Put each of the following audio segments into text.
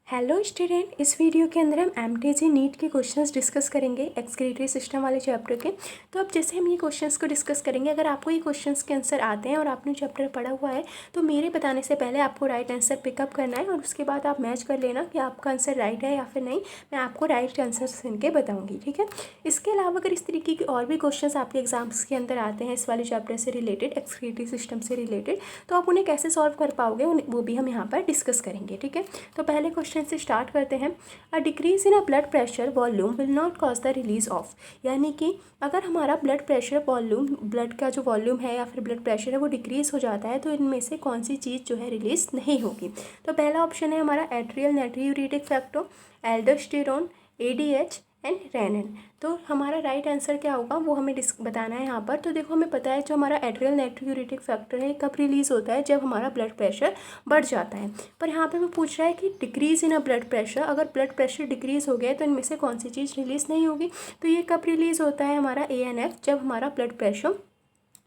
Hello student, इस video के अंदर हम एमटीजी नीट के क्वेश्चंस डिस्कस करेंगे एक्सक्रीटरी सिस्टम वाले चैप्टर के। तो अब जैसे हम ये क्वेश्चंस को डिस्कस करेंगे, अगर आपको ये क्वेश्चंस के आंसर आते हैं और आपने चैप्टर पढ़ा हुआ है तो मेरे बताने से पहले आपको राइट आंसर पिकअप करना है और उसके बाद आप मैच कर लेना कि आपका आंसर राइट है या फिर नहीं। मैं आपको राइट आंसर सुन के बताऊँगी, ठीक है। इसके अलावा अगर इस तरीके के और भी क्वेश्चन आपके एग्जाम्स के अंदर आते हैं इस वाले चैप्टर से रिलेटेड, एक्सक्रीटरी सिस्टम से रिलेटेड, तो आप उन्हें कैसे सॉल्व कर पाओगे वो भी हम यहाँ पर डिस्कस करेंगे, ठीक है। तो पहले क्वेश्चन से स्टार्ट करते हैं। A decrease in a blood pressure volume will not cause the release of, यानी कि अगर हमारा ब्लड प्रेशर वॉल्यूम, ब्लड का जो वॉल्यूम है या फिर ब्लड प्रेशर है वो डिक्रीज हो जाता है तो इनमें से कौन सी चीज़ जो है रिलीज नहीं होगी। तो पहला ऑप्शन है हमारा atrial natriuretic factor, aldosterone, ADH and renin. तो हमारा राइट आंसर क्या होगा वो हमें बताना है यहाँ पर। तो देखो, हमें पता है जो हमारा एट्रियल नाइट्रियूरेटिक फैक्टर है कब रिलीज़ होता है, जब हमारा ब्लड प्रेशर बढ़ जाता है। पर यहाँ पे वो पूछ रहा है कि डिक्रीज़ इन अ ब्लड प्रेशर, अगर ब्लड प्रेशर डिक्रीज़ हो गया तो इनमें से कौन सी चीज़ रिलीज़ नहीं होगी। तो ये कब रिलीज़ होता है हमारा ANF, जब हमारा ब्लड प्रेशर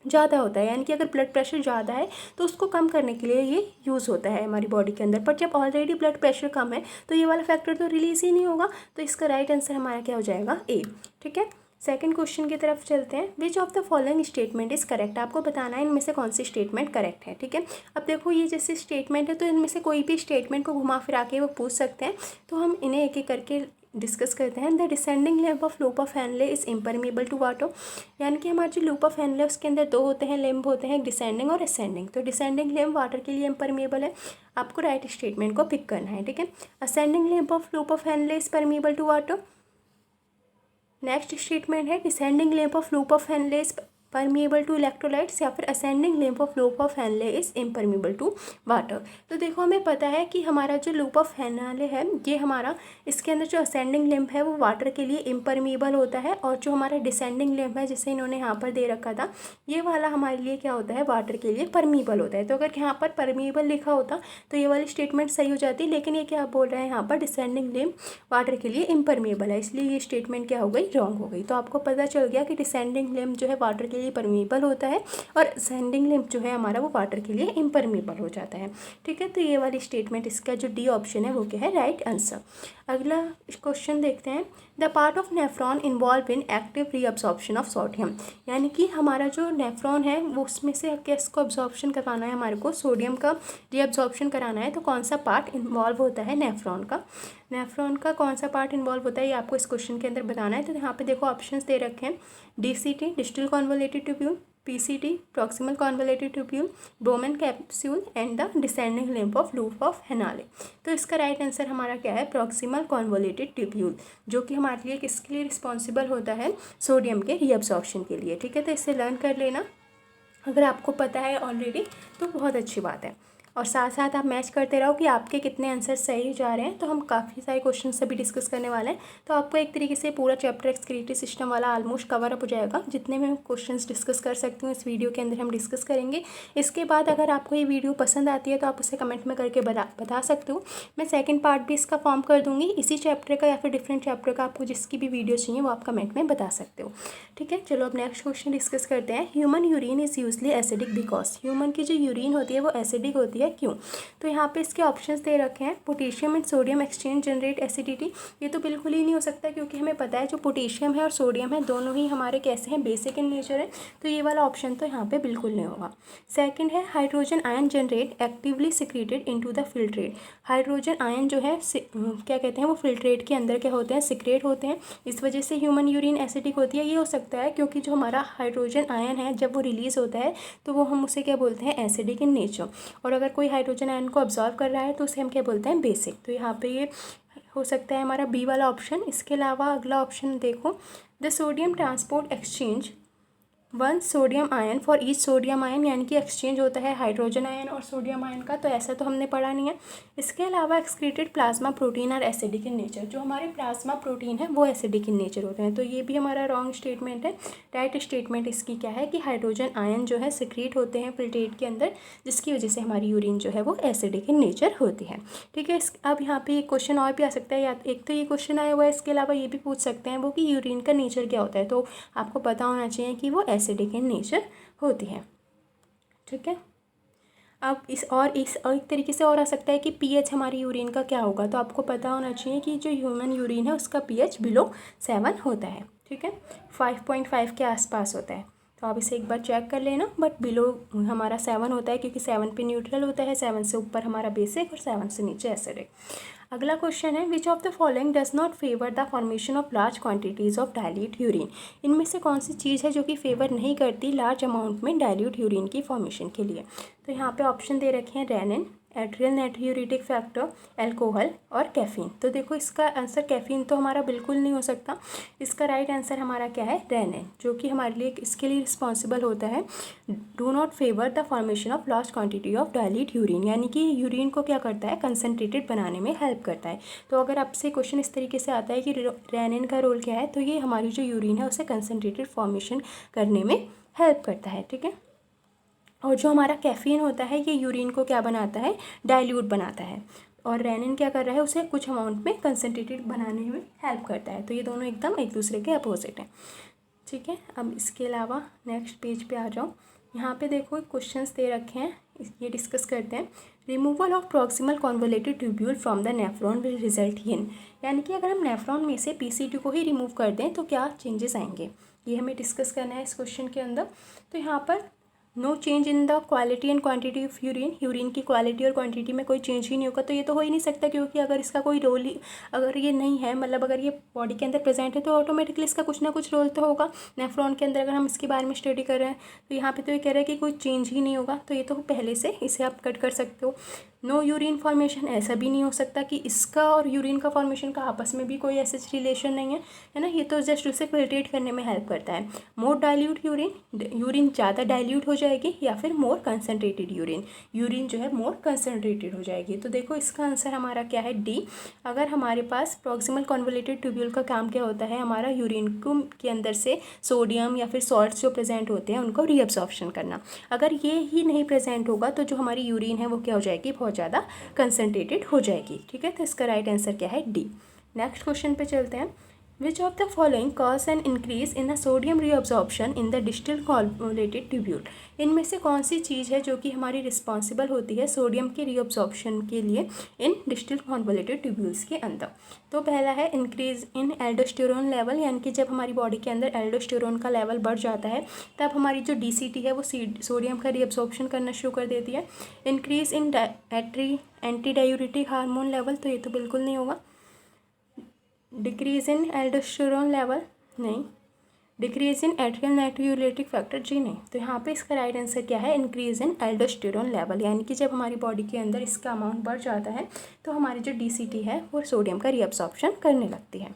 ज़्यादा होता है। यानी कि अगर ब्लड प्रेशर ज़्यादा है तो उसको कम करने के लिए ये यूज़ होता है हमारी बॉडी के अंदर। पर जब ऑलरेडी ब्लड प्रेशर कम है तो ये वाला फैक्टर तो रिलीज़ ही नहीं होगा। तो इसका राइट आंसर हमारा क्या हो जाएगा, A, ठीक है। सेकंड क्वेश्चन की तरफ चलते हैं। विच of the following statement is correct, आपको बताना है इनमें से कौन सी स्टेटमेंट करेक्ट है, ठीक है। अब देखो, ये जैसे स्टेटमेंट है तो इनमें से कोई भी स्टेटमेंट को घुमा फिरा के वो पूछ सकते हैं। तो हम इन्हें एक एक करके डिस्कस करते हैं। The descending limb of loop of Henle is impermeable to water, यानी कि हमारा जो लूप ऑफ हेनले उसके अंदर दो होते हैं, लेम्ब होते हैं, डिसेंडिंग और असेंडिंग। तो डिसेंडिंग लेम्ब वाटर के लिए इम्परमेबल है, आपको राइट स्टेटमेंट को पिक करना है, ठीक है। Ascending limb of loop of Henle is permeable to water. Next statement है descending limb of loop of Henle is permeable to electrolytes, या फिर ascending limb of loop of Henle is impermeable to water. तो देखो, हमें पता है कि हमारा जो लूप ऑफ हेनले है ये हमारा, इसके अंदर जो असेंडिंग लेम्ब है वो वाटर के लिए इम्परमिएबल होता है, और जो हमारा डिसेंडिंग लेम्ब है जिसे इन्होंने यहाँ पर दे रखा था ये वाला हमारे लिए क्या होता है, वाटर के लिए परमिएबल होता है। तो अगर यहाँ पर परमिएबल लिखा होता तो ये वाली स्टेटमेंट सही हो जाती, लेकिन ये क्या बोल रहे हैं यहाँ पर, डिसेंडिंग लेम्ब वाटर के लिए इम्परमिएबल है, इसलिए ये स्टेटमेंट क्या हो गई, रॉन्ग हो गई। तो आपको पता चल गया कि डिसेंडिंग लेम्ब जो है वाटर के लिए परमिएबल होता है और असेंडिंग लेम्ब जो है हमारा वो वाटर के लिए इम्परमिएबल हो जाता है, ठीक है। तो ये वाली स्टेटमेंट, इसका जो डी ऑप्शन है वो क्या है, राइट आंसर। अगला क्वेश्चन देखते हैं। The part of nephron involve in active reabsorption of sodium, यानी कि हमारा जो नेफ्रॉन है वो उसमें से किसको अब्जॉर्प्शन करवाना है, हमारे को सोडियम का रीअब्जॉर्प्शन कराना है। तो कौन सा पार्ट इन्वॉल्व होता है नेफ्रॉन का, नेफ्रॉन का कौन सा पार्ट इन्वॉल्व होता है ये आपको इस क्वेश्चन के अंदर बताना है। तो यहाँ पे देखो ऑप्शंस दे रखे हैं, DCT distal convoluted tubule, PCT proximal convoluted tubule, Bowman capsule and the descending limb of loop of Henle. तो इसका राइट आंसर हमारा क्या है, प्रॉक्सिमल कॉन्वोलेटेड ट्यूब्यूल, जो कि हमारे लिए किसके लिए रिस्पॉन्सिबल होता है, सोडियम के रीअब्जॉर्प्शन के लिए, ठीक है। तो इसे लर्न कर लेना, अगर आपको पता है ऑलरेडी तो बहुत अच्छी बात है। और साथ साथ आप मैच करते रहो कि आपके कितने आंसर सही जा रहे हैं। तो हम काफ़ी सारे क्वेश्चन से भी डिस्कस करने वाले हैं, तो आपको एक तरीके से पूरा चैप्टर एक्सक्रीटरी सिस्टम वाला ऑलमोस्ट कवर अप हो जाएगा। जितने मैं क्वेश्चंस डिस्कस कर सकती हूँ इस वीडियो के अंदर हम डिस्कस करेंगे। इसके बाद अगर आपको ये वीडियो पसंद आती है तो आप उसे कमेंट में करके बता सकते हो। मैं सेकेंड पार्ट भी इसका फॉर्म कर दूँगी इसी चैप्टर का या फिर डिफरेंट चैप्टर का, आपको जिसकी भी वीडियो चाहिए वो आप कमेंट में बता सकते हो, ठीक है। चलो अब नेक्स्ट क्वेश्चन डिस्कस करते हैं। Human urine is usually acidic because, human की जो यूरिन होती है वो एसिडिक होती है, क्यों। तो यहाँ पे इसके ऑप्शंस दे रखे हैं। Potassium and sodium exchange generate acidity, ये तो बिल्कुल ही नहीं हो सकता, क्योंकि हमें पता है जो पोटेशियम है और सोडियम है दोनों ही हमारे कैसे हैं, बेसिक इन नेचर है। तो ये वाला ऑप्शन तो यहाँ पे बिल्कुल नहीं होगा। सेकंड है hydrogen ion generate actively secreted into the filtrate, hydrogen ion जो है क्या कहते हैं वो फिल्ट्रेट के अंदर क्या होते हैं, सिक्रेट होते हैं, इस वजह से ह्यूमन यूरिन एसिडिक होती है। ये हो सकता है क्योंकि जो हमारा हाइड्रोजन आयन है जब वो रिलीज़ होता है तो वो हम उसे क्या बोलते हैं, एसिडिक इन नेचर, और अगर कोई हाइड्रोजन आयन को ऑब्जॉर्व कर रहा है तो उसे हम क्या बोलते हैं, बेसिक। तो यहाँ पे ये हो सकता है हमारा बी वाला ऑप्शन। इसके अलावा अगला ऑप्शन देखो, the sodium transport exchange one sodium ion for each sodium ion, यानी कि एक्सचेंज होता है हाइड्रोजन आयन और सोडियम आयन का, तो ऐसा तो हमने पढ़ा नहीं है। इसके अलावा excreted plasma protein are acidic in nature, जो हमारे प्लाज्मा प्रोटीन है वो एसिडिक इन नेचर होते हैं। तो ये भी हमारा रॉन्ग स्टेटमेंट है। राइट स्टेटमेंट इसकी क्या है कि हाइड्रोजन आयन जो है सिक्रीट होते हैं फिल्ट्रेट के अंदर, जिसकी वजह से हमारी यूरिन जो है वो एसिडिक इन नेचर होती है, ठीक है। अब यहाँ पे एक क्वेश्चन और भी आ सकता है, या एक तो ये क्वेश्चन आया हुआ है, इसके अलावा ये भी पूछ सकते हैं वो कि यूरिन का नेचर क्या होता है। तो आपको पता होना चाहिए कि वो एसिडिक इन नेचर होती है, ठीक है। अब इस और एक तरीके से और आ सकता है कि पीएच हमारी यूरिन का क्या होगा। तो आपको पता होना चाहिए कि जो ह्यूमन यूरिन है उसका पीएच बिलो 7 होता है, ठीक है, 5.5 के आसपास होता है। तो आप इसे एक बार चेक कर लेना, बट बिलो हमारा 7 होता है क्योंकि 7 पे न्यूट्रल होता है, 7 से ऊपर हमारा बेसिक और 7 से नीचे एसिडिक। अगला क्वेश्चन है, which of the following does not favour the formation of large quantities of dilute urine. इनमें से कौन सी चीज़ है जो कि फेवर नहीं करती लार्ज अमाउंट में डाइल्यूट यूरिन की फॉर्मेशन के लिए। तो यहाँ पे ऑप्शन दे रखे हैं renin, atrial natriuretic factor, alcohol और कैफीन। तो देखो इसका आंसर कैफीन तो हमारा बिल्कुल नहीं हो सकता। इसका राइट आंसर हमारा क्या है, रेनिन, जो कि हमारे लिए इसके लिए रिस्पॉन्सिबल होता है do not favour the formation of large quantity of dilute urine, यानी कि यूरिन को क्या करता है, कंसनट्रेटेड बनाने में हेल्प करता है। तो अगर आपसे क्वेश्चन इस तरीके से आता है कि रेनिन का रोल क्या है, तो ये हमारी जो यूरिन है उसे कंसनट्रेटेड फॉर्मेशन करने में हेल्प करता है, ठीक है। और जो हमारा कैफीन होता है ये यूरिन को क्या बनाता है, डाइल्यूट बनाता है, और रेनिन क्या कर रहा है, उसे कुछ अमाउंट में कंसनट्रेटेड बनाने में हेल्प करता है। तो ये दोनों एकदम एक दूसरे के अपोजिट हैं, ठीक है। अब इसके अलावा नेक्स्ट पेज पे आ जाओ। यहाँ पे देखो क्वेश्चंस दे रखे हैं, ये डिस्कस करते हैं। Removal of proximal convoluted tubule from the nephron will result in, यानी कि अगर हम नेफ्रॉन में से पीसीटी को ही रिमूव कर दें तो क्या चेंजेस आएंगे, ये हमें डिस्कस करना है इस क्वेश्चन के अंदर। तो यहाँ पर no change in the quality and quantity of urine, urine की क्वालिटी और क्वांटिटी में कोई चेंज ही नहीं होगा। तो ये तो हो ही नहीं सकता, क्योंकि अगर इसका कोई रोल ही अगर ये नहीं है, मतलब अगर ये बॉडी के अंदर प्रेजेंट है तो ऑटोमेटिकली इसका कुछ ना कुछ रोल तो होगा नेफ्रॉन के अंदर। अगर हम इसके बारे में स्टडी कर रहे हैं तो यहाँ पे तो ये कह रहा है कि कोई चेंज ही नहीं होगा, तो ये तो पहले से इसे आप कट कर सकते हो। नो यूरिन फॉर्मेशन, ऐसा भी नहीं हो सकता कि इसका और यूरिन का फॉर्मेशन का आपस में भी कोई ऐसा रिलेशन नहीं है ना, ये तो जस्ट उसे फिल्ट्रेट करने में हेल्प करता है। मोर डाइल्यूट यूरिन, यूरिन ज़्यादा डाइल्यूट हो जाएगी, या फिर मोर कंसनट्रेटेड यूरिन, यूरिन जो है मोर कंसनट्रेटेड हो जाएगी। तो देखो इसका आंसर हमारा क्या है, डी। अगर हमारे पास प्रॉक्सिमल कॉन्वोलेटेड ट्यूब्यूल का काम क्या होता है, हमारा यूरिन के अंदर से सोडियम या फिर सॉल्ट्स जो प्रेजेंट होते हैं उनको रीअब्सॉर्प्शन करना। अगर ये ही नहीं प्रेजेंट होगा तो जो हमारी यूरिन है वो क्या हो जाएगी, बहुत ज़्यादा कंसनट्रेटेड हो जाएगी, ठीक है। तो इसका राइट आंसर क्या है, डी। नेक्स्ट क्वेश्चन पे चलते हैं। विच of the following cause an increase in the sodium reabsorption in the distal convoluted tubule. इनमें से कौन सी चीज़ है जो कि हमारी रिस्पॉन्सिबल होती है सोडियम के रीअब्सॉर्प्शन के लिए इन डिस्टल कॉन्वोलेटेड ट्यूब्यूल्स के अंदर। तो पहला है इंक्रीज इन एल्डोस्टेरोन लेवल, यानी कि जब हमारी बॉडी के अंदर एल्डोस्टेरोन का लेवल बढ़ जाता है तब हमारी जो डीसीटी है वो सोडियम का रीअब्सॉर्प्शन करना शुरू कर देती है। Increase in anti diuretic hormone level, तो ये तो बिल्कुल नहीं होगा। डिक्रीज इन एल्डोस्टेरोन लेवल, नहीं। Decrease in atrial natriuretic factor, जी नहीं। तो यहाँ पे इसका राइट आंसर क्या है, इंक्रीज इन एल्डोस्टेरोन लेवल, यानी कि जब हमारी बॉडी के अंदर इसका अमाउंट बढ़ जाता है तो हमारी जो डीसीटी है वो सोडियम का रीअब्सॉर्प्शन करने लगती है।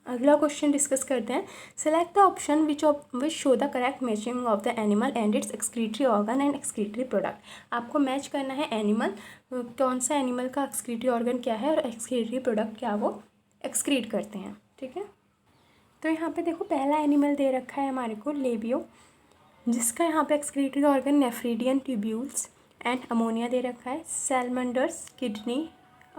अगला क्वेश्चन डिस्कस करते हैं। Select the option which show the correct matching of the animal and it's excretory organ and excretory product. आपको मैच करना है एनिमल, कौन सा एनिमल का एक्सक्रीटरी ऑर्गन क्या है और एक्सक्रीटरी प्रोडक्ट क्या वो एक्सक्रीट करते हैं, ठीक है। तो यहाँ पे देखो पहला एनिमल दे रखा है हमारे को लेबियो, जिसका यहाँ पे excretory organ nephridian tubules and ammonia दे रखा है। Salamanders kidney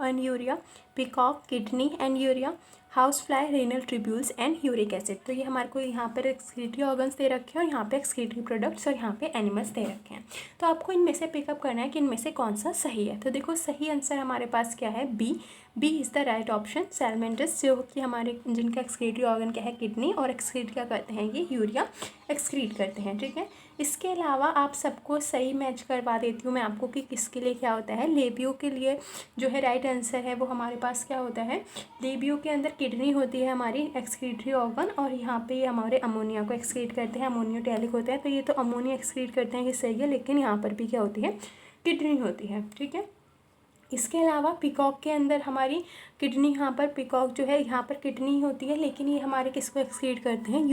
and urea, peacock kidney and urea, house fly renal tubules and uric acid. तो ये हमारे को यहाँ पर एक्सक्रीटरी ऑर्गन्स दे रखे हैं और यहाँ पे एक्सक्रीटरी प्रोडक्ट्स और यहाँ पे एनिमल्स दे रखे हैं। तो आपको इनमें से पिकअप करना है कि इनमें से कौन सा सही है। तो देखो सही आंसर हमारे पास क्या है, B. B is the right option. सैलमेंडस जो कि हमारे जिनका एक्सक्रीटरी ऑर्गन क्या है, किडनी, और एक्सक्रीट क्या करते हैं, ये यूरिया एक्सक्रीट करते हैं, ठीक है। इसके अलावा आप सबको सही मैच करवा देती हूँ मैं आपको कि किसके लिए क्या होता है। लेबियो के लिए जो है राइट आंसर है वो हमारे पास क्या होता है, लेबियो के अंदर किडनी होती है हमारी एक्सक्रीटरी ऑर्गन, और यहाँ पे ये हमारे अमोनिया को एक्सक्रीट करते हैं, अमोनियोटैलिक होते हैं। तो ये तो अमोनिया एक्सक्रीट करते हैं, ये सही है, लेकिन यहाँ पर भी क्या होती है, किडनी होती है, ठीक है। इसके अलावा पिकॉक के अंदर हमारी किडनी, यहाँ पर पिकॉक जो है यहाँ पर किडनी होती है, लेकिन ये हमारे किसको एक्सक्रीट करते हैं,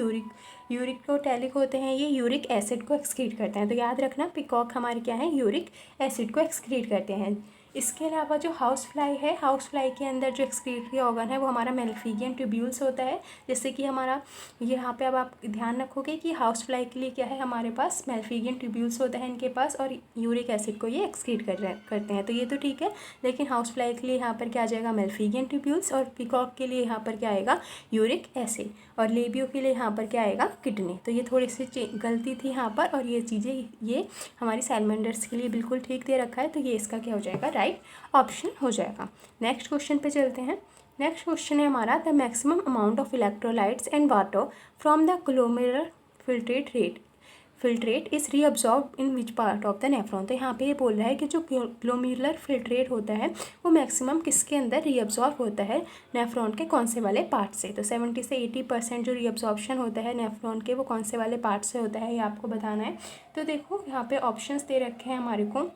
यूरिक को टैलिक होते हैं, ये यूरिक एसिड को एक्सक्रीट करते हैं। तो याद रखना पिकॉक हमारे क्या है, यूरिक एसिड को एक्सक्रीट करते हैं। इसके अलावा जो हाउस फ्लाई है, हाउस फ्लाई के अंदर जो एक्सक्रीटरी ऑर्गन है वो हमारा मेलफिगियन ट्यूब्यूल्स होता है। जैसे कि हमारा यहाँ पे अब आप ध्यान रखोगे कि हाउस फ्लाई के लिए क्या है, हमारे पास मेलफिगियन ट्यूब्यूल्स होता है इनके पास, और यूरिक एसिड को ये एक्सक्रीट करते हैं, तो ये तो ठीक है। लेकिन हाउस फ्लाई के लिए यहाँ पर क्या आ जाएगा, मेलफिगियन ट्यूब्यूल्स, और पीकॉक के लिए यहाँ पर क्या आएगा, यूरिक एसिड, और लेबियो के लिए यहाँ पर क्या आएगा, किडनी। तो ये थोड़ी सी गलती थी यहाँ पर, और ये चीज़ें ये हमारी सैलमेंडर्स के लिए बिल्कुल ठीक दे रखा है, तो ये इसका क्या हो जाएगा, राइट ऑप्शन हो जाएगा। नेक्स्ट क्वेश्चन पे चलते हैं। नेक्स्ट क्वेश्चन है हमारा, the maximum amount of electrolytes and water from the glomerular filtrate is reabsorb in which part of the nephron. तो यहाँ पे ये बोल रहा है कि जो ग्लोमेरुलर फिल्ट्रेट होता है वो मैक्सिमम किसके अंदर रीअब्जॉर्ब होता है, नेफ्रॉन के कौन से वाले पार्ट से। तो 70 से 80% जो रीअब्जॉर्प्शन होता है नेफ्रॉन के वो कौन से वाले पार्ट से होता है, ये आपको बताना है। तो देखो यहाँ पे ऑप्शंस दे रखे हैं हमारे को,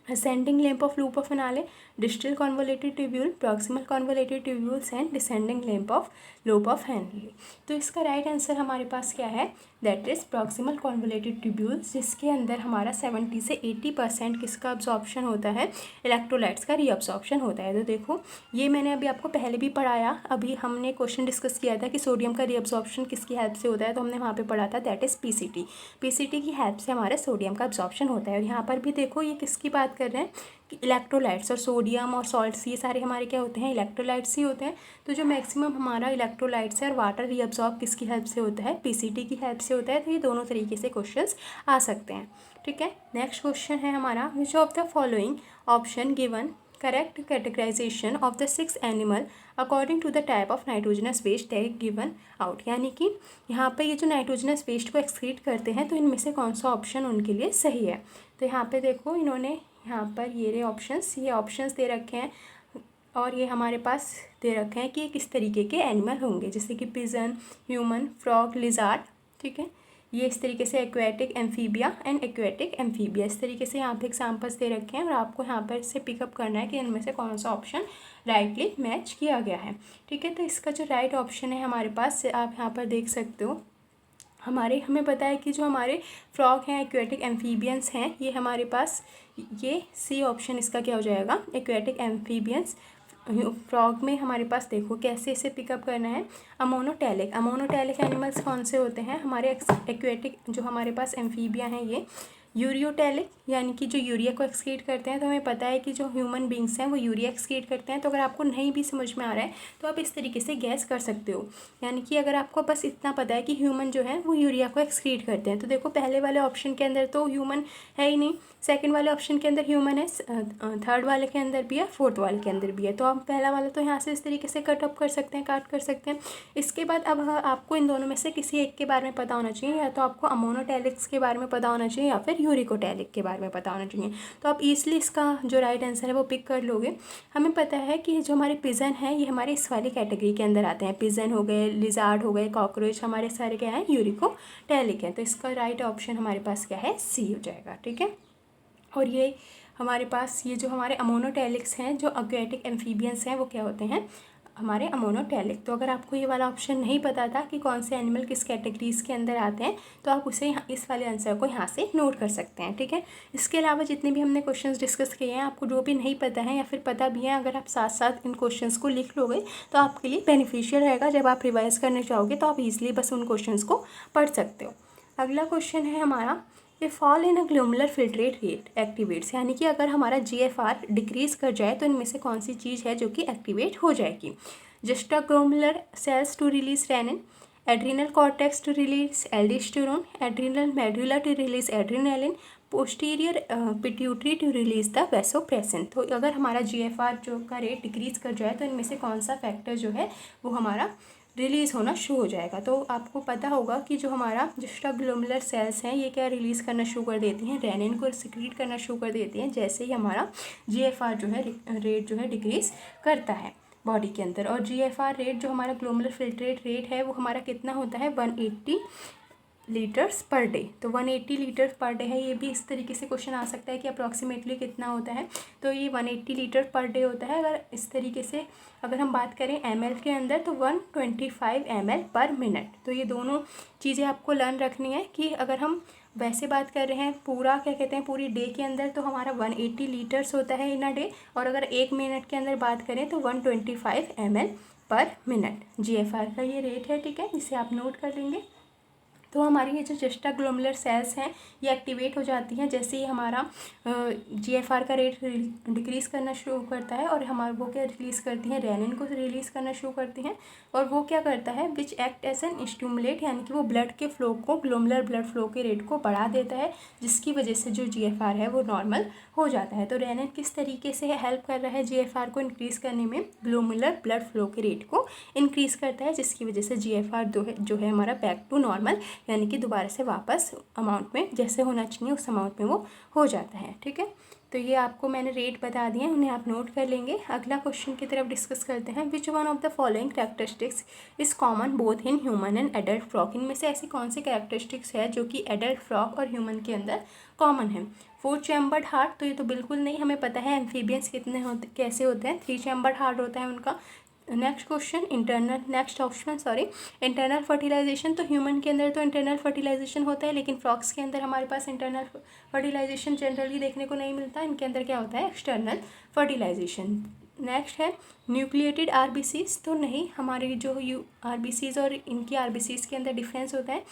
ascending limb of loop of finale, distal convoluted tubule, proximal convoluted tubules and descending limb of loop of Henle। तो इसका राइट आंसर हमारे पास क्या है, that is proximal convoluted tubules, जिसके अंदर हमारा 70 से 80% किसका अब्जॉर्प्शन होता है, इलेक्ट्रोलाइट्स का रीअब्जॉर्प्शन होता है। तो देखो ये मैंने अभी आपको पहले भी पढ़ाया, अभी हमने क्वेश्चन डिस्कस किया था कि सोडियम का रीअब्जॉर्प्शन किसकी हेल्प से होता है, तो हमने वहाँ पे पढ़ा था दैट इज़ पीसीटी की हेल्प से हमारा सोडियम का अब्जॉर्प्शन होता है। और यहाँ पर भी देखो ये किसकी बात कर रहे हैं कि इलेक्ट्रोलाइट्स, और सोडियम और सॉल्ट्स ये सारे हमारे क्या होते हैं, इलेक्ट्रोलाइट्स ही होते हैं। तो जो मैक्सिमम हमारा इलेक्ट्रोलाइट्स है और वाटर रीअब्जॉर्ब किसकी हेल्प से होता है, पीसीटी की हेल्प से होता है। तो ये दोनों तरीके से क्वेश्चंस आ सकते हैं, ठीक है। नेक्स्ट क्वेश्चन है हमारा, which of the following option given correct categorization of the 6 animal according to the type of nitrogenous waste they given out. यानी कि यहाँ पे ये जो नाइट्रोजनस वेस्ट को एक्सक्रीट करते हैं तो इनमें से कौन सा ऑप्शन उनके लिए सही है। तो यहाँ पे देखो इन्होंने यहाँ पर ये ऑप्शंस दे रखे हैं, और ये हमारे पास दे रखे हैं कि ये किस तरीके के एनिमल होंगे, जैसे कि पिजन, ह्यूमन, फ्रॉग, लिजार्ड, ठीक है। ये इस तरीके से aquatic amphibia and aquatic amphibia, इस तरीके से यहाँ पे एग्जाम्पल्स दे रखे हैं, और आपको यहाँ पर इससे पिकअप करना है कि इनमें से कौन सा ऑप्शन राइटली मैच किया गया है, ठीक है। तो इसका जो राइट ऑप्शन है हमारे पास, आप यहाँ पर देख सकते हो, हमें पता है कि जो हमारे फ्रॉग हैं, एक्वेटिक एम्फीबियंस हैं, ये हमारे पास ये सी ऑप्शन इसका क्या हो जाएगा, एक्वेटिक एम्फीबियंस। फ्रॉग में हमारे पास देखो कैसे इसे पिकअप करना है, अमोनोटैलिक एनिमल्स कौन से होते हैं हमारे एक्वेटिक, जो हमारे पास एम्फीबिया हैं ये यूरियोटैलिक, यानी कि जो यूरिया को एक्सक्रीट करते हैं। तो हमें पता है कि जो ह्यूमन बींग्स हैं वो यूरिया एक्सक्रीट करते हैं। तो अगर आपको नहीं भी समझ में आ रहा है तो आप इस तरीके से गैस कर सकते हो, यानी कि अगर आपको बस इतना पता है कि ह्यूमन जो है वो यूरिया को एक्सक्रीट करते हैं। तो देखो पहले वाले ऑप्शन के अंदर तो ह्यूमन है ही नहीं, सेकंड वाले ऑप्शन के अंदर ह्यूमन है, थर्ड वाले के अंदर भी है, फोर्थ वाले के अंदर भी है। तो आप पहला वाला तो यहाँ से इस तरीके से काट कर सकते हैं। इसके बाद अब आपको इन दोनों में से किसी एक के बारे में पता होना चाहिए, या तो आपको अमोनोटैलिक्स के बारे में पता होना चाहिए या फिर यूरिकोटैलिक के बारे में पता होना चाहिए। तो आप ईजिली इसका जो राइट आंसर है वो पिक कर लोगे। हमें पता है कि जो हमारे पिजन है ये हमारे इस वाली कैटेगरी के अंदर आते हैं, पिजन हो गए, लिजार्ड हो गए, कॉकरोच, हमारे सारे क्या है, यूरिकोटैलिक है। तो इसका राइट ऑप्शन हमारे पास क्या है, सी हो जाएगा, ठीक है। और ये हमारे पास ये जो हमारे अमोनोटैलिक्स हैं, जो एक्वेटिक एम्फीबियंस हैं, वो क्या होते हैं, हमारे अमोनोटैलिक। तो अगर आपको ये वाला ऑप्शन नहीं पता था कि कौन से एनिमल किस कैटेगरीज के अंदर आते हैं, तो आप उसे इस वाले आंसर को यहाँ से नोट कर सकते हैं, ठीक है। इसके अलावा जितने भी हमने क्वेश्चंस डिस्कस किए हैं, आपको जो भी नहीं पता है या फिर पता भी है, अगर आप साथ साथ इन क्वेश्चंस को लिख लोगे तो आपके लिए बेनिफिशियल रहेगा। जब आप रिवाइज करने जाओगे तो आप ईजिली बस उन क्वेश्चंस को पढ़ सकते हो। अगला क्वेश्चन है हमारा, a fall in a glomerular filtrate rate activates, यानी कि अगर हमारा GFR डिक्रीज कर जाए तो इनमें से कौन सी चीज़ है जो कि एक्टिवेट हो जाएगी। Juxtaglomerular cells to release renin, adrenal cortex to release aldosterone, adrenal medulla to release adrenaline, posterior pituitary to release the vasopressin. तो अगर हमारा GFR जो का रेट डिक्रीज कर जाए तो इनमें से कौन सा फैक्टर जो है वो हमारा रिलीज़ होना शुरू हो जाएगा। तो आपको पता होगा कि जो हमारा जस्टाग्लोमेरुलर सेल्स हैं ये क्या रिलीज़ करना शुरू कर देती हैं, रेनिन को सिक्रीट करना शुरू कर देती हैं जैसे ही हमारा GFR जो है रेट जो है डिक्रीज़ करता है बॉडी के अंदर। और GFR रेट जो हमारा ग्लोमेरुलर फिल्ट्रेट रेट है वो हमारा कितना होता है, 180 लीटर्स पर डे। तो 180 लीटर्स पर डे है। ये भी इस तरीके से क्वेश्चन आ सकता है कि अप्रॉक्सीमेटली कितना होता है, तो ये 180 लीटर पर डे होता है। अगर इस तरीके से अगर हम बात करें ml के अंदर तो 125 ml पर मिनट। तो ये दोनों चीज़ें आपको लर्न रखनी है कि अगर हम वैसे बात कर रहे हैं पूरा क्या कहते हैं पूरी डे के अंदर, तो हमारा 180 लीटर्स होता है इन अ डे। और अगर 1 मिनट के अंदर बात करें तो 125 ml पर मिनट GFR का ये रेट है, ठीक है, इसे आप नोट कर लेंगे। तो हमारी ये जो जस्टा ग्लोमुलर सेल्स हैं ये एक्टिवेट हो जाती हैं जैसे ही हमारा GFR का रेट डिक्रीज़ करना शुरू करता है, और हमारा वो क्या रिलीज़ करती हैं, रेनिन को रिलीज़ करना शुरू करती हैं। और वो क्या करता है, which act as an stimulate, यानी कि वो ब्लड के फ्लो को, ग्लोमुलर ब्लड फ्लो के रेट को बढ़ा देता है, जिसकी वजह से जो GFR है वो नॉर्मल हो जाता है। तो रेनिन किस तरीके से हेल्प कर रहा है GFR को इंक्रीज़ करने में, ग्लोमुलर ब्लड फ्लो के रेट को इंक्रीज़ करता है, जिसकी वजह से GFR जो है हमारा बैक टू नॉर्मल, यानी कि दोबारा से वापस अमाउंट में जैसे होना चाहिए उस अमाउंट में वो हो जाता है, ठीक है। तो ये आपको मैंने रेट बता दिए, उन्हें आप नोट कर लेंगे। अगला क्वेश्चन की तरफ डिस्कस करते हैं। Which one of the following characteristics is common both in human and adult frog, इनमें से ऐसी कौन सी कैरेक्टरिस्टिक्स है जो कि एडल्ट फ्रॉग और ह्यूमन के अंदर कॉमन है। 4 चैम्बर्ड हार्ट, तो ये तो बिल्कुल नहीं, हमें पता है एम्फीबियंस कितने होते कैसे होते हैं, 3 चैम्बर्ड हार्ट होता है उनका। नेक्स्ट क्वेश्चन इंटरनल फर्टिलाइजेशन, तो ह्यूमन के अंदर तो इंटरनल फर्टिलाइजेशन होता है, लेकिन फ्रॉक्स के अंदर हमारे पास इंटरनल फर्टिलाइजेशन जनरली देखने को नहीं मिलता, इनके अंदर क्या होता है, एक्सटर्नल फर्टिलाइजेशन। नेक्स्ट है न्यूक्लिएटेड RBCs, तो नहीं, हमारी जो RBCs और इनकी RBCs के अंदर डिफरेंस होता है।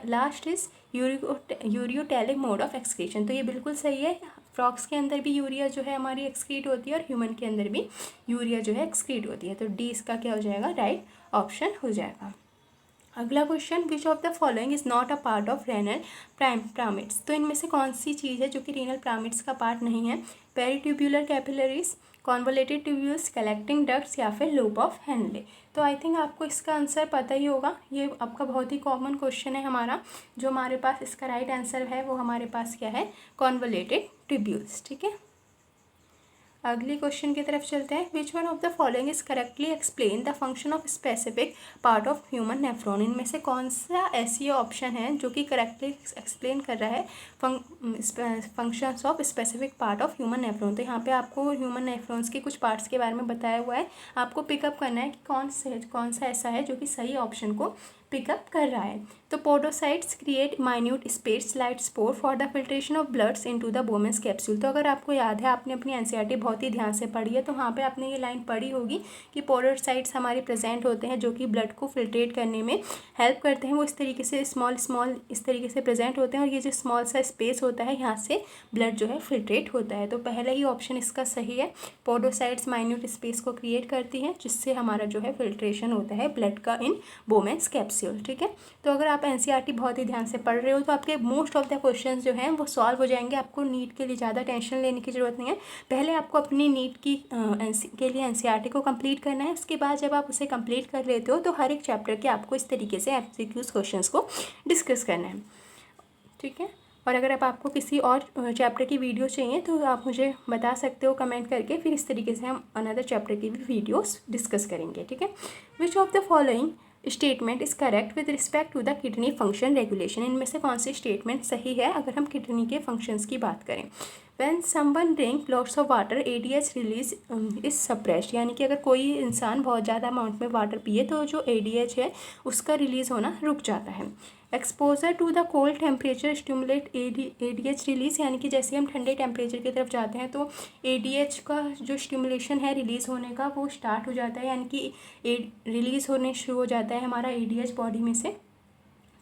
Last is ureotelic mode of excretion, तो ये बिल्कुल सही है, फ्रॉक्स के अंदर भी यूरिया जो है हमारी एक्सक्रीट होती है और ह्यूमन के अंदर भी यूरिया जो है एक्सक्रीट होती है। तो डी इसका क्या हो जाएगा, राइट ऑप्शन हो जाएगा। अगला question, which of the following is not a part of renal primates, तो इनमें से कौन सी चीज़ है जो कि रेनल प्राइमेट्स का पार्ट नहीं है। Peritubular capillaries, convoluted tubules, collecting ducts या फिर लूप ऑफ हेनले। तो आई थिंक आपको इसका आंसर पता ही होगा, ये आपका बहुत ही कॉमन क्वेश्चन है हमारा। जो हमारे पास इसका राइट आंसर है वो हमारे पास क्या है, कॉन्वोलेटेड ट्यूब्यूल्स, ठीक है। अगली क्वेश्चन की तरफ चलते हैं। Which one of the following is correctly explain the function of specific part of human nephron, इनमें से कौन सा ऐसी ऑप्शन है जो कि करेक्टली एक्सप्लेन कर रहा है functions of specific part of human nephron. तो यहाँ पे आपको ह्यूमन नेफ्रॉन्स के कुछ पार्ट्स के बारे में बताया हुआ है, आपको पिकअप करना है कि कौन सा ऐसा है जो कि सही ऑप्शन को पिकअप कर रहा है। तो podocytes create minute space light spore for the filtration of bloods into the बोमेंस capsule. तो अगर आपको याद है, आपने अपनी NCERT बहुत ही ध्यान से पढ़ी है, तो वहाँ पे आपने ये लाइन पढ़ी होगी कि पोडोसाइट्स हमारे प्रेजेंट होते हैं जो कि ब्लड को फिल्ट्रेट करने में हेल्प करते हैं। वो इस तरीके से स्मॉल इस तरीके से प्रेजेंट होते हैं, और ये जो स्मॉल सा स्पेस होता है यहाँ से ब्लड जो है फिल्ट्रेट होता है। तो पहला ही ऑप्शन इसका सही है, पोडोसाइट्स माइन्यूट स्पेस को क्रिएट करती हैं जिससे हमारा जो है फिल्ट्रेशन होता है ब्लड का इन बोमेंस कैप्सूल, ठीक है। तो अगर आप NCERT बहुत ही ध्यान से पढ़ रहे हो तो आपके मोस्ट ऑफ द क्वेश्चंस जो हैं वो सॉल्व हो जाएंगे। आपको नीट के लिए ज़्यादा टेंशन लेने की ज़रूरत नहीं है। पहले आपको अपनी नीट की के लिए NCERT को कंप्लीट करना है, उसके बाद जब आप उसे कंप्लीट कर लेते हो तो हर एक चैप्टर के आपको इस तरीके से MCQs क्वेश्चंस को डिस्कस करना है, ठीक है। और अगर आपको किसी और चैप्टर की वीडियो चाहिए तो आप मुझे बता सकते हो कमेंट करके, फिर इस तरीके से हम अनदर चैप्टर की भी वीडियोस डिस्कस करेंगे, ठीक है। Which of the following statement is correct with respect to the kidney function regulation, इनमें से कौन सी स्टेटमेंट सही है अगर हम किडनी के फंक्शंस की बात करें। When someone drink lots of water ADH release is suppressed, यानी कि अगर कोई इंसान बहुत ज़्यादा अमाउंट में वाटर पिए तो जो ADH है उसका रिलीज़ होना रुक जाता है। Exposure to the cold temperature stimulate ADH release, यानी कि जैसे हम ठंडे टेम्परेचर की तरफ जाते हैं तो ADH का जो स्टिमुलेशन है रिलीज़ होने का वो स्टार्ट हो जाता है, यानी कि रिलीज़ होने शुरू हो जाता है हमारा ADH बॉडी में से।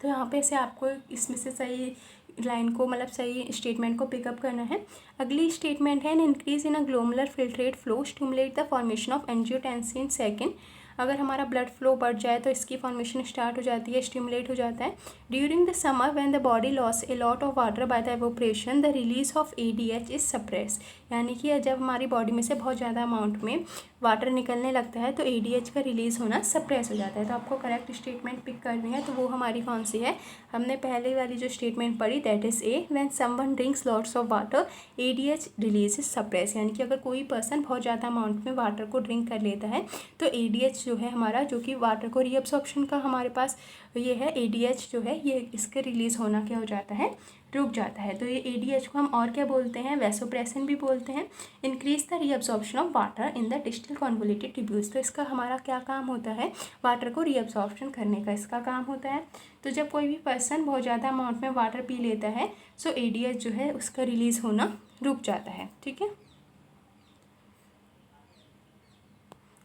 तो यहाँ पे से आपको इसमें से सही लाइन को, मतलब सही स्टेटमेंट को पिकअप करना है। अगली स्टेटमेंट है, an increase in a glomerular filtrate flow stimulate the formation of angiotensin second, अगर हमारा ब्लड फ्लो बढ़ जाए तो इसकी फॉर्मेशन स्टार्ट हो जाती है, स्टिमुलेट हो जाता है। During the summer when the body loss a lot of water by the evaporation the release of ADH is suppress, यानी कि जब हमारी बॉडी में से बहुत ज़्यादा अमाउंट में वाटर निकलने लगता है तो ADH का रिलीज़ होना सप्रेस हो जाता है। तो आपको करेक्ट स्टेटमेंट पिक करनी है, तो वो हमारी कौन सी है, हमने पहले वाली जो स्टेटमेंट पढ़ी that is a, when someone drinks lots of water ADH release is suppress, यानी कि अगर कोई पर्सन बहुत ज़्यादा अमाउंट में वाटर को ड्रिंक कर लेता है तो ADH जो है हमारा, जो कि वाटर को रीअब्सॉर्प्शन का हमारे पास ये है ADH जो है, ये इसका रिलीज़ होना क्या हो जाता है, रुक जाता है। तो ये ADH को हम और क्या बोलते हैं, वैसोप्रेसिन भी बोलते हैं। Increase the reabsorption of water in the distal convoluted tubules. तो इसका हमारा क्या काम होता है, वाटर को रीअब्सॉर्प्शन करने का इसका काम होता है। तो जब कोई भी पर्सन बहुत ज़्यादा अमाउंट में वाटर पी लेता है, सो ADH जो है उसका रिलीज़ होना रुक जाता है। ठीक है,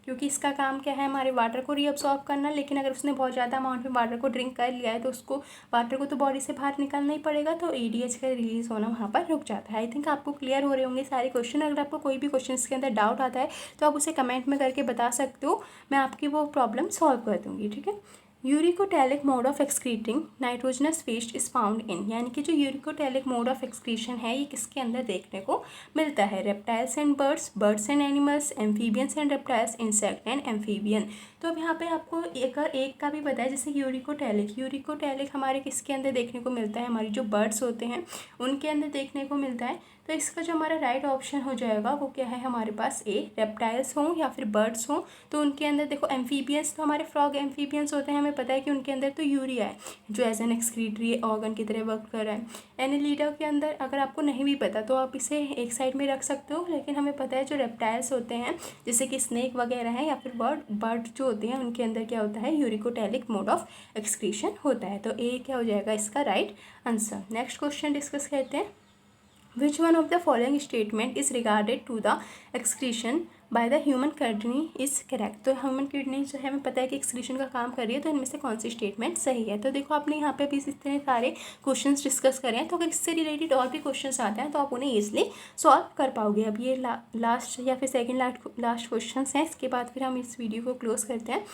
क्योंकि इसका काम क्या है, हमारे वाटर को रीअब्सॉर्ब करना। लेकिन अगर उसने बहुत ज़्यादा अमाउंट में वाटर को ड्रिंक कर लिया है तो उसको वाटर को तो बॉडी से बाहर निकालना ही पड़ेगा, तो ADH का रिलीज़ होना वहाँ पर रुक जाता है। आई थिंक आपको क्लियर हो रहे होंगे सारे क्वेश्चन। अगर आपको कोई भी क्वेश्चन के अंदर डाउट आता है तो आप उसे कमेंट में करके बता सकते हो, मैं आपकी वो प्रॉब्लम सॉल्व कर दूँगी। ठीक है, uricotelic mode of excreting nitrogenous waste is found in, यानी कि जो यूरिकोटैलिक मोड ऑफ एक्सक्रीशन है ये किसके अंदर देखने को मिलता है, reptiles and birds, birds and animals, amphibians and reptiles, insect and amphibian. तो अब यहाँ पे आपको एक का भी पता है, जैसे यूरिकोटैलिक हमारे किसके अंदर देखने को मिलता है, हमारी जो बर्ड्स होते हैं उनके अंदर देखने को मिलता है। तो इसका जो हमारा राइट ऑप्शन हो जाएगा वो क्या है, हमारे पास ए, रेप्टाइल्स हों या फिर बर्ड्स हों तो उनके अंदर देखो, एम्फीबियंस तो हमारे फ्रॉग एम्फीबियंस होते हैं, हमें पता है कि उनके अंदर तो यूरिया है जो एज एन एक्सक्रीटरी ऑर्गन की तरह वर्क कर रहा है। एनिलीडा के अंदर अगर आपको नहीं भी पता तो आप इसे एक साइड में रख सकते हो, लेकिन हमें पता है जो रेप्टाइल्स होते हैं जैसे कि स्नेक वगैरह हैं या फिर बर्ड जो होते हैं उनके अंदर क्या होता है, यूरिकोटैलिक मोड ऑफ एक्सक्रीशन होता है। तो ए क्या हो जाएगा इसका right answer. Next question discuss करते हैं। Which one of the following statement is regarded to the excretion by the human kidney is correct? तो ह्यूमन किडनी जो है हमें पता है कि एक्सक्रीशन का काम कर रही है, तो इनमें से कौन सी स्टेटमेंट सही है। तो देखो आपने यहाँ पे भी इतने सारे क्वेश्चंस डिस्कस करे हैं, तो अगर इससे रिलेटेड और भी क्वेश्चंस आते हैं तो आप उन्हें ईजिली सॉल्व कर पाओगे। अब ये लास्ट या फिर सेकेंड लास्ट क्वेश्चंस हैं, इसके बाद फिर हम इस वीडियो को क्लोज करते हैं।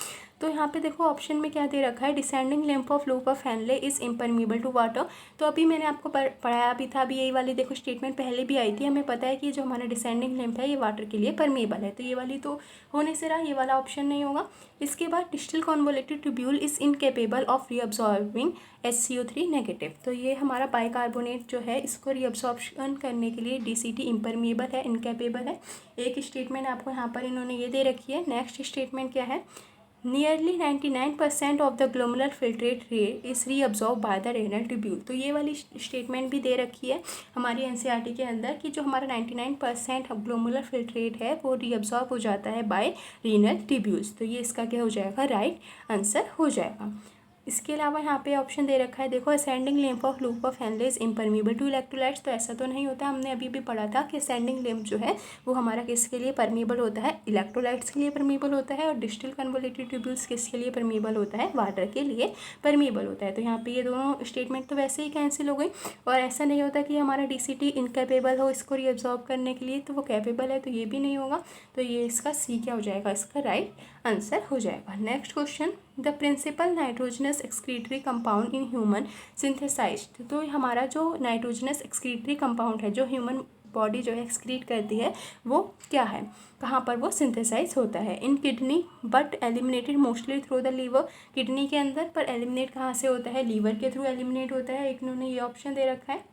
तो यहाँ पे देखो ऑप्शन में क्या दे रखा है, descending limb of loop of Henle is impermeable to water. तो अभी मैंने आपको पढ़ाया भी था, अभी यही वाली देखो स्टेटमेंट पहले भी आई थी। हमें पता है कि जो हमारा डिसेंडिंग लिम्फ है ये वाटर के लिए परमीबल है, तो ये वाली तो होने से रहा, ये वाला ऑप्शन नहीं होगा। इसके बाद distal convoluted tubule is incapable of reabsorbing HCO3 negative. तो ये हमारा बाइकार्बोनेट जो है इसको रीअब्सॉर्प्शन करने के लिए DCT इम्परमीबल है, इनकेपेबल है। एक स्टेटमेंट आपको यहाँ पर इन्होंने ये दे रखी है। नेक्स्ट स्टेटमेंट क्या है, nearly 99% of the glomerular filtrate rate is reabsorb by the renal tubule. तो ये वाली स्टेटमेंट भी दे रखी है हमारी NCERT के अंदर कि जो हमारा 99% ग्लोमुलर फिल्ट्रेट है वो रीअब्जॉर्ब हो जाता है बाय रीनल ट्यूब्यूल्स। तो ये इसका क्या हो जाएगा, राइट आंसर हो जाएगा। इसके अलावा यहाँ पे ऑप्शन दे रखा है, देखो ascending limb of loop of Henle is impermeable to electrolytes. तो ऐसा तो नहीं होता, हमने अभी भी पढ़ा था कि असेंडिंग लिम्फ जो है वो हमारा किसके लिए परमीबल होता है, इलेक्ट्रोलाइट्स के लिए परमीबल होता है। और डिस्टल कन्वोल्यूटेड ट्यूब्यूल्स किसके लिए परमीबल होता है, वाटर के लिए परमीबल होता है। तो यहाँ पे ये दोनों स्टेटमेंट तो वैसे ही कैंसिल हो गई। और ऐसा नहीं होता कि हमारा DCT इनकेपेबल हो इसको रीअब्जॉर्ब करने के लिए, तो वो कैपेबल है, तो ये भी नहीं होगा। तो ये इसका सी क्या हो जाएगा, इसका राइट आंसर हो जाएगा। Next question, the principal nitrogenous excretory compound in human synthesized. तो हमारा जो नाइट्रोजनस एक्सक्रीटरी कंपाउंड है जो ह्यूमन बॉडी जो है एक्सक्रीट करती है वो क्या है, कहाँ पर वो सिंथेसाइज होता है, in kidney but eliminated mostly through the liver. Kidney के अंदर, पर एलिमिनेट कहाँ से होता है, लीवर के थ्रू एलिमिनेट होता है। एक इन्होंने ये ऑप्शन दे रखा है।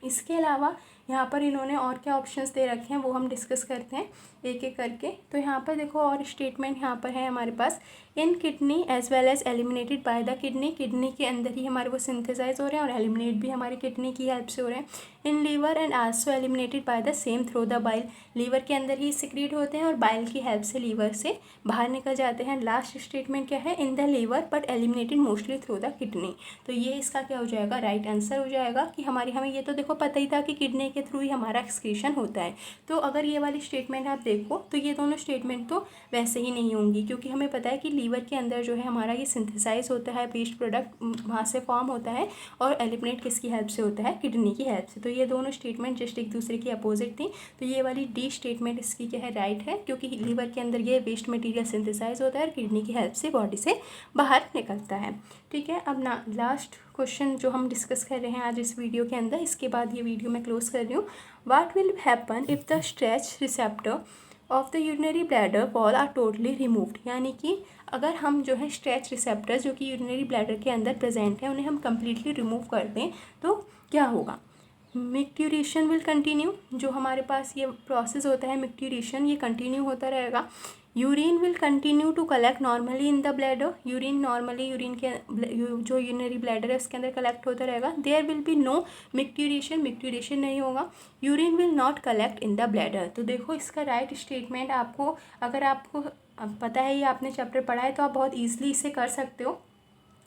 इसके अलावा यहाँ पर इन्होंने और क्या ऑप्शंस दे रखे हैं वो हम डिस्कस करते हैं एक एक करके। तो यहाँ पर देखो और स्टेटमेंट यहाँ पर है हमारे पास, in kidney as well as eliminated by the kidney. Kidney के अंदर ही हमारे वो सिंथेसाइज हो रहे हैं और एलिमिनेट भी हमारे किडनी की हेल्प से हो रहे हैं। In liver and also eliminated by the same through the bile. Liver के अंदर ही सिक्रीट होते हैं और बाइल की हेल्प से लीवर से बाहर निकल जाते हैं। लास्ट स्टेटमेंट क्या है, in the liver but eliminated mostly through the kidney. तो ये इसका क्या हो जाएगा, राइट आंसर हो जाएगा कि हमें ये तो देखो पता ही था कि किडनी के थ्रू ही हमारा एक्सक्रीशन होता है। तो अगर ये वाली स्टेटमेंट आप देखो तो ये दोनों स्टेटमेंट तो वैसे ही नहीं होंगी, क्योंकि हमें पता है कि लीवर के अंदर जो है हमारा ये सिंथेसाइज होता है, वेस्ट प्रोडक्ट वहाँ से फॉर्म होता है और एलिमिनेट किसकी हेल्प से होता है, किडनी की हेल्प से। तो ये दोनों स्टेटमेंट जस्ट एक दूसरे की अपोजिट थी। तो ये वाली डी स्टेटमेंट इसकी क्या है, राइट है, क्योंकि लीवर के अंदर ये वेस्ट मटेरियल सिंथेसाइज होता है और किडनी की हेल्प से बॉडी से बाहर निकलता है। ठीक है, अब ना लास्ट क्वेश्चन जो हम डिस्कस कर रहे हैं आज इस वीडियो के अंदर, इसके बाद ये वीडियो मैं क्लोज कर रही हूँ। What will happen if the stretch receptor of the urinary bladder wall are totally removed. यानी कि अगर हम जो है स्ट्रेच रिसेप्टर्स जो कि यूरिनरी ब्लैडर के अंदर प्रेजेंट हैं उन्हें हम कम्प्लीटली रिमूव कर दें तो क्या होगा। मिक्ट्यूरेशन विल कंटिन्यू, जो हमारे पास ये प्रोसेस होता है मिक्ट्यूरेशन ये कंटिन्यू होता रहेगा। Urine will continue to collect normally in the bladder, urine normally urine के जो यूरिनरी ब्लैडर है उसके अंदर कलेक्ट होता रहेगा। देयर विल बी नो मिक्ट्यूरेशन, मिक्ट्यूरेशन नहीं होगा। Urine will not collect in the bladder. तो देखो इसका राइट स्टेटमेंट आपको, अगर आपको पता है, ये आपने चैप्टर पढ़ा है तो आप बहुत ईजिली इसे कर सकते हो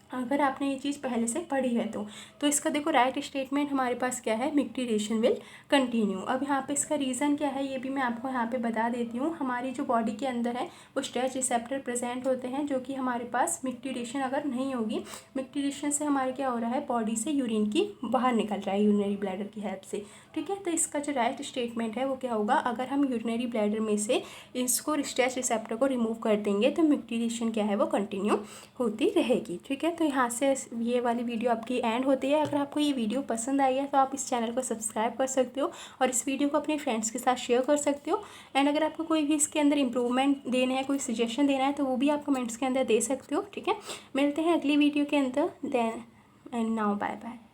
अगर आपने ये चीज़ पहले से पढ़ी है तो इसका देखो राइट स्टेटमेंट हमारे पास क्या है, मिक्ट्यूरेशन विल कंटिन्यू। अब यहाँ पे इसका रीज़न क्या है ये भी मैं आपको यहाँ पे बता देती हूँ। हमारी जो बॉडी के अंदर है वो स्ट्रेच रिसेप्टर प्रेजेंट होते हैं, जो कि हमारे पास मिक्ट्यूरेशन अगर नहीं होगी, मिक्ट्यूरेशन से हमारे क्या हो रहा है, बॉडी से यूरिन की बाहर निकल रहा है यूरिनरी ब्लैडर की हेल्प से, ठीक है। तो इसका जो राइट स्टेटमेंट है वो क्या होगा, अगर हम यूरिनरी ब्लैडर में से इसको स्ट्रेच रिसेप्टर को रिमूव कर देंगे तो मिक्ट्यूरेशन क्या है वो कंटिन्यू होती रहेगी, ठीक है। तो यहाँ से ये वाली वीडियो आपकी एंड होती है। अगर आपको ये वीडियो पसंद आई है तो आप इस चैनल को सब्सक्राइब कर सकते हो और इस वीडियो को अपने फ्रेंड्स के साथ शेयर कर सकते हो। एंड अगर आपको कोई भी इसके अंदर इंप्रूवमेंट देना है, कोई सजेशन देना है तो वो भी आप कमेंट्स के अंदर दे सकते हो, ठीक है। मिलते हैं अगली वीडियो के अंदर। Then and now bye bye.